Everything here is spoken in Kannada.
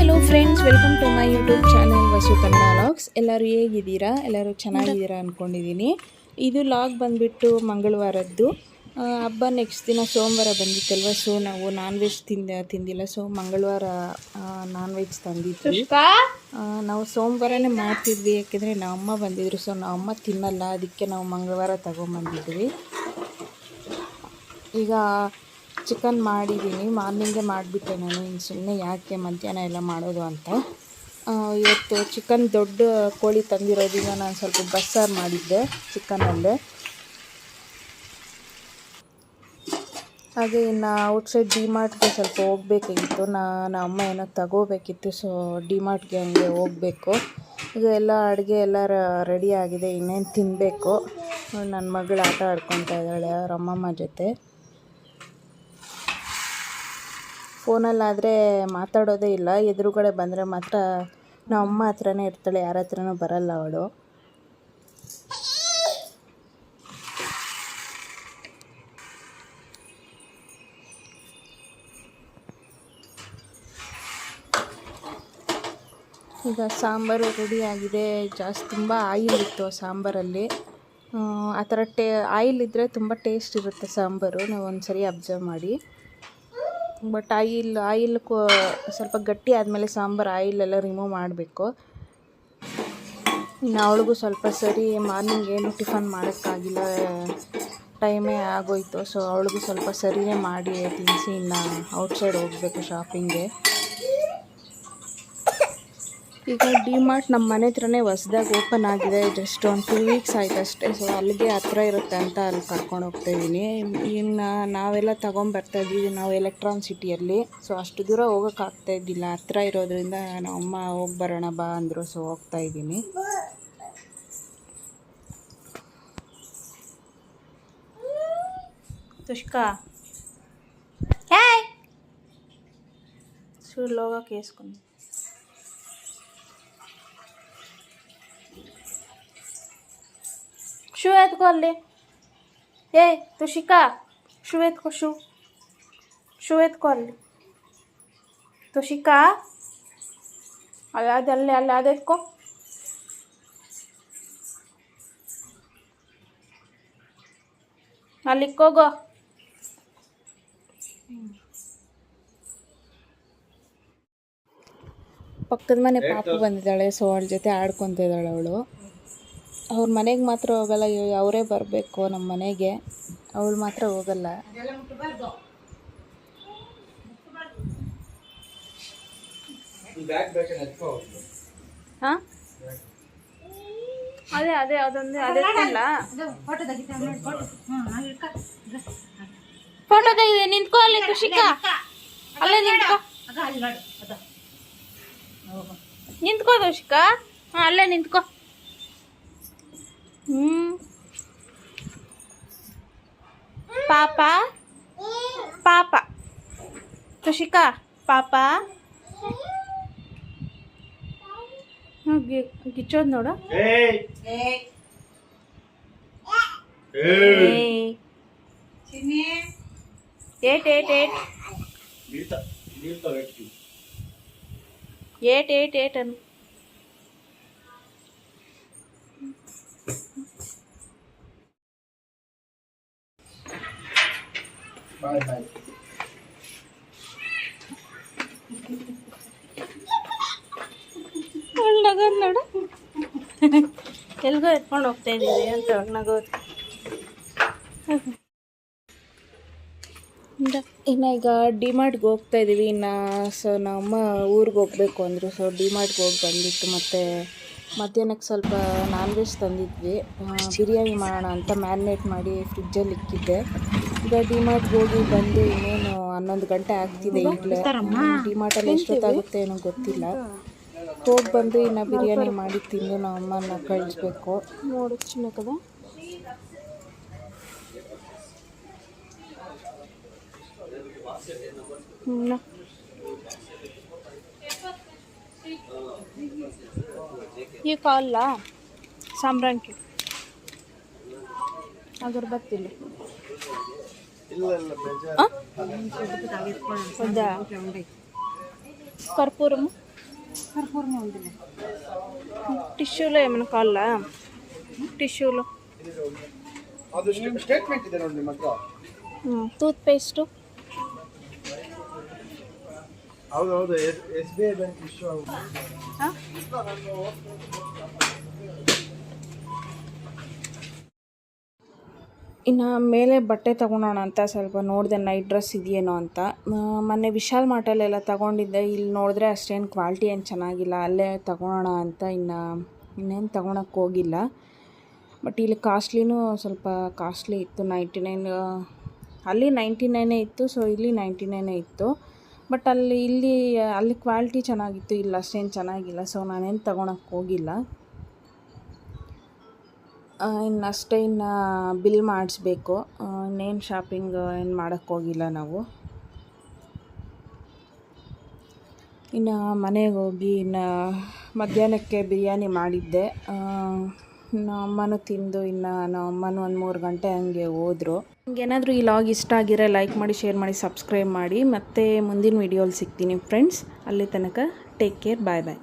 Hello friends, welcome to my YouTube channel Vasu Kannada vlogs. ಎಲ್ಲರೂ ಹೇಗಿದ್ದೀರಾ? ಎಲ್ಲರೂ ಚೆನ್ನಾಗಿದ್ದೀರಾ ಅಂದ್ಕೊಂಡಿದ್ದೀನಿ. ಇದು ಲಾಗ್ ಬಂದುಬಿಟ್ಟು ಮಂಗಳವಾರದ್ದು. ಹಬ್ಬ ನೆಕ್ಸ್ಟ್ ದಿನ ಸೋಮವಾರ ಬಂದಿತ್ತಲ್ವ, ಸೊ ನಾವು ನಾನ್ ವೆಜ್ ತಿಂದಿಲ್ಲ. ಸೊ ಮಂಗಳವಾರ ನಾನ್ ವೆಜ್ ತಂದಿದ್ವಿ. ನಾವು ಸೋಮವಾರನೇ ಮಾಡ್ತಿದ್ವಿ, ಯಾಕೆಂದರೆ ನಮ್ಮ ಅಮ್ಮ ಬಂದಿದ್ರು. ಸೊ ನಮ್ಮ ಅಮ್ಮ ತಿನ್ನಲ್ಲ, ಅದಕ್ಕೆ ನಾವು ಮಂಗಳವಾರ ತಗೊಂಬಂದಿದ್ವಿ. ಈಗ ಚಿಕನ್ ಮಾಡಿದ್ದೀನಿ, ಮಾರ್ನಿಂಗೇ ಮಾಡಿಬಿಟ್ಟೆ ನಾನು. ಇನ್ನು ಸುಮ್ಮನೆ ಯಾಕೆ ಮಧ್ಯಾಹ್ನ ಎಲ್ಲ ಮಾಡೋದು ಅಂತ. ಇವತ್ತು ಚಿಕನ್ ದೊಡ್ಡ ಕೋಳಿ ತಂದಿರೋದೀಗ ನಾನು ಸ್ವಲ್ಪ ಬಸ್ಸಾರು ಮಾಡಿದ್ದೆ ಚಿಕನಲ್ಲೇ. ಹಾಗೆ ಇನ್ನು ಔಟ್ಸೈಡ್ ಡಿಮಾರ್ಟ್ಗೆ ಸ್ವಲ್ಪ ಹೋಗ್ಬೇಕಾಗಿತ್ತು. ನಮ್ಮ ಅಮ್ಮ ಏನೋ ತಗೋಬೇಕಿತ್ತು, ಸೊ ಡಿಮಾರ್ಟ್ಗೆ ಹಂಗೆ ಹೋಗಬೇಕು. ಈಗ ಎಲ್ಲ ಅಡುಗೆ ಎಲ್ಲ ರೆಡಿ ಆಗಿದೆ, ಇನ್ನೇನು ತಿನ್ನಬೇಕು. ನನ್ನ ಮಗಳು ಆಟ ಆಡ್ಕೊತಾ ಇದ್ದಾಳೆ ಅವ್ರ ಅಮ್ಮಮ್ಮ ಜೊತೆ. ಫೋನಲ್ಲಾದರೆ ಮಾತಾಡೋದೇ ಇಲ್ಲ, ಎದುರುಗಡೆ ಬಂದರೆ ಮಾತ್ರ ನಮ್ಮ ಅಮ್ಮ ಹತ್ರನೇ ಇರ್ತಾಳೆ, ಯಾರ ಹತ್ರನೂ ಬರಲ್ಲ ಅವಳು. ಈಗ ಸಾಂಬಾರು ರೆಡಿಯಾಗಿದೆ. ತುಂಬ ಆಯಿಲ್ ಇತ್ತು ಸಾಂಬಾರಲ್ಲಿ. ಆ ಥರ ಆಯಿಲ್ ಇದ್ದರೆ ತುಂಬ ಟೇಸ್ಟ್ ಇರುತ್ತೆ ಸಾಂಬಾರು, ನೀವು ಒಂದ್ಸರಿ ಅಬ್ಸರ್ವ್ ಮಾಡಿ. ಬಟ್ ಆಯಿಲ್ ಸ್ವಲ್ಪ ಗಟ್ಟಿ ಆದಮೇಲೆ ಸಾಂಬಾರು ಆಯಿಲೆಲ್ಲ ರಿಮೂವ್ ಮಾಡಬೇಕು. ಇನ್ನು ಅವಳಿಗೂ ಸ್ವಲ್ಪ ಸರಿ ಮಾರ್ನಿಂಗ್ ಏನು ಟಿಫನ್ ಮಾಡೋಕ್ಕಾಗಿಲ್ಲ, ಟೈಮೇ ಆಗೋಯ್ತು. ಸೊ ಅವಳಿಗೂ ಸ್ವಲ್ಪ ಸರಿಯೇ ಮಾಡಿ ತಿನ್ನಿಸಿ ಇನ್ನು ಔಟ್ಸೈಡ್ ಹೋಗಬೇಕು ಶಾಪಿಂಗ್ಗೆ. ಈಗ ಡಿಮಾರ್ಟ್ ನಮ್ಮ ಮನೆ ಹತ್ರನೇ ಹೊಸ್ದಾಗಿ ಓಪನ್ ಆಗಿದೆ, ಜಸ್ಟ್ ಒಂದು 2 ವೀಕ್ಸ್ ಆಯ್ತು ಅಷ್ಟೇ. ಸೊ ಅಲ್ಲಿಗೆ ಹತ್ರ ಇರುತ್ತೆ ಅಂತ ಅಲ್ಲಿ ಕರ್ಕೊಂಡು ಹೋಗ್ತಾಯಿದ್ದೀನಿ. ಇನ್ನು ನಾವೆಲ್ಲ ತೊಗೊಂಬರ್ತಾಯಿದ್ದೀವಿ, ನಾವು ಎಲೆಕ್ಟ್ರಾನ್ ಸಿಟಿಯಲ್ಲಿ. ಸೊ ಅಷ್ಟು ದೂರ ಹೋಗೋಕ್ಕಾಗ್ತಾಯಿದ್ದಿಲ್ಲ, ಹತ್ರ ಇರೋದ್ರಿಂದ ನಮ್ಮಮ್ಮ ಹೋಗಿ ಬರೋಣ ಬಾ ಅಂದರು. ಸೊ ಹೋಗ್ತಾಯಿದ್ದೀನಿ. ತುಷ್ಕಾ ಹೋಗೋಕೆ వేసుకుంది. ಶೂ ಎತ್ಕೊ ಅಲ್ಲಿ. ತುಷಿಕಾ, ಶೂ ಎತ್ಕೊ, ಶೂ ಎತ್ಕೊ ಅಲ್ಲಿ. ತುಷಿಕಾ, ಅಲ್ಲಿ ಅದು ಎತ್ಕೊ. ಅಲ್ಲಿ ಇಕ್ಕೋಗೋ. ಪಕ್ಕದ ಮನೆ ಪಾಪು ಬಂದಿದ್ದಾಳೆ, ಸೊ ಅವಳ ಜೊತೆ ಆಡ್ಕೊತ ಇದ್ದಾಳೆ ಅವಳು. ಅವ್ರ ಮನೆಗೆ ಮಾತ್ರ ಹೋಗಲ್ಲ, ಅವರೇ ಬರಬೇಕು ನಮ್ಮ ಮನೆಗೆ, ಅವಳು ಮಾತ್ರ ಹೋಗಲ್ಲ. ಹಾಂ ಅದೇ ಅದೊಂದು ಅದೆಲ್ಲ ಫೋಟೋ ತೆಗಿದೆ. ನಿಂತ್ಕೋ ಅಲ್ಲಿ ತುಷಿಕಾ, ಅಲ್ಲೇ ನಿಂತ್ಕೋ ತುಷಿಕಾ. ಹಾಂ ಅಲ್ಲೇ ನಿಂತ್ಕೋ. ಪಾಪಾ ಪಾಪಾ ತುಷಿಕಾ, ಪಾಪಾ ಗಿಚ್ಚೋದು ನೋಡು. ಏಟ್ ಅನ್ನು ನಗೋದು ನೋಡು. ಎಲ್ಗೋ ಎತ್ಕೊಂಡು ಹೋಗ್ತಾ ಇದ್ದೀವಿ ಅಂತ ನಗೋದು. ಇನ್ನು ಈಗ ಡಿಮಾರ್ಟ್ಗೆ ಹೋಗ್ತಾ ಇದ್ದೀವಿ. ಇನ್ನು ಸೊ ನಮ್ಮ ಊರಿಗೆ ಹೋಗ್ಬೇಕು ಅಂದರು. ಸೊ ಡಿಮಾರ್ಟ್ಗೆ ಹೋಗಿ ಬಂದಿತ್ತು. ಮತ್ತು ಮಧ್ಯಾಹ್ನಕ್ಕೆ ಸ್ವಲ್ಪ ನಾನ್ ವೆಜ್ ತಂದಿದ್ವಿ, ಬಿರಿಯಾನಿ ಮಾಡೋಣ ಅಂತ ಮ್ಯಾರಿನೇಟ್ ಮಾಡಿ ಫ್ರಿಜ್ಜಲ್ಲಿ ಇಕ್ಕಿದ್ದೆ. ಈಗ ಡಿಮಾರ್ಟ್ಗೆ ಹೋಗಿ ಬಂದು ಇನ್ನೇನು 11 ಗಂಟೆ ಆಗ್ತಿದೆ. ಈಗಲೇ ಡಿಮಾರ್ಟಲ್ಲಿ ಎಷ್ಟೊತ್ತಾಗುತ್ತೆ ಏನೋ ಗೊತ್ತಿಲ್ಲ. ಹೋಗಿ ಬಂದು ಇನ್ನು ಬಿರಿಯಾನಿ ಮಾಡಿ ತಿಂದು ನಮ್ಮ ಅಮ್ಮನ ಕಳಿಸ್ಬೇಕು. ನೋಡು ಚಿನ್ನಕದ ये कॉल साम्रान की अगरबत्ती कर्पूरम టిష్యూలో ఏమైనా కావాలా? టిష్యూలో ಅದು ಸ್ಟೇಟ್ಮೆಂಟ್ ಇದೆ ನೋಡಿ ನಿಮ್ಮ ಹತ್ರ. ಟೂತ್ ಪೇಸ್ಟು ಹೌದೌದು, SBI ಬ್ಯಾಂಕ್ ಇಶ್ಯೂ ಆಗುತ್ತೆ. ಇನ್ನು ಮೇಲೆ ಬಟ್ಟೆ ತೊಗೊಳೋಣ ಅಂತ ಸ್ವಲ್ಪ ನೋಡಿದೆ, ನೈಟ್ ಡ್ರೆಸ್ ಇದೆಯೇನೋ ಅಂತ. ಮೊನ್ನೆ ವಿಶಾಲ್ ಮಾರ್ಟಲ್ಲೆಲ್ಲ ತೊಗೊಂಡಿದ್ದೆ, ಇಲ್ಲಿ ನೋಡಿದ್ರೆ ಅಷ್ಟೇನು ಕ್ವಾಲಿಟಿ ಏನು ಚೆನ್ನಾಗಿಲ್ಲ. ಅಲ್ಲೇ ತೊಗೊಳೋಣ ಅಂತ ಇನ್ನೇನು ತೊಗೊಳಕ್ಕೆ ಹೋಗಿಲ್ಲ. ಬಟ್ ಇಲ್ಲಿ ಕಾಸ್ಟ್ಲಿನೂ ಸ್ವಲ್ಪ ಕಾಸ್ಟ್ಲಿ ಇತ್ತು. 99 ಅಲ್ಲಿ 99 ಇತ್ತು, ಸೊ ಇಲ್ಲಿ 99 ಇತ್ತು. ಬಟ್ ಅಲ್ಲಿ ಕ್ವಾಲಿಟಿ ಚೆನ್ನಾಗಿತ್ತು, ಇಲ್ಲ ಅಷ್ಟೇನು ಚೆನ್ನಾಗಿಲ್ಲ. ಸೊ ನಾನೇನು ತೊಗೊಳಕ್ಕೆ ಹೋಗಿಲ್ಲ. ಇನ್ನಷ್ಟೇ, ಇನ್ನು ಬಿಲ್ ಮಾಡಿಸ್ಬೇಕು. ಇನ್ನೇನು ಶಾಪಿಂಗ್ ಏನು ಮಾಡೋಕ್ಕೆ ಹೋಗಿಲ್ಲ ನಾವು. ಇನ್ನು ಮನೆಗೆ ಹೋಗಿ ಇನ್ನು ಮಧ್ಯಾಹ್ನಕ್ಕೆ ಬಿರಿಯಾನಿ ಮಾಡಿದ್ದೆ. ನಮ್ಮ ಅಮ್ಮನೂ ತಿಂದು ಇನ್ನು ನಮ್ಮ ಅಮ್ಮನೂ ಒಂದು 3 ಗಂಟೆ ಹಂಗೆ ಹೋದರು. ನಿಮಗೇನಾದರೂ ಈ ಲಾಗ್ ಇಷ್ಟ ಆಗಿರೋ ಲೈಕ್ ಮಾಡಿ, ಶೇರ್ ಮಾಡಿ, ಸಬ್ಸ್ಕ್ರೈಬ್ ಮಾಡಿ. ಮತ್ತು ಮುಂದಿನ ವೀಡಿಯೋಲಿ ಸಿಗ್ತೀನಿ ಫ್ರೆಂಡ್ಸ್. ಅಲ್ಲಿ ತನಕ ಟೇಕ್ ಕೇರ್, ಬಾಯ್ ಬಾಯ್.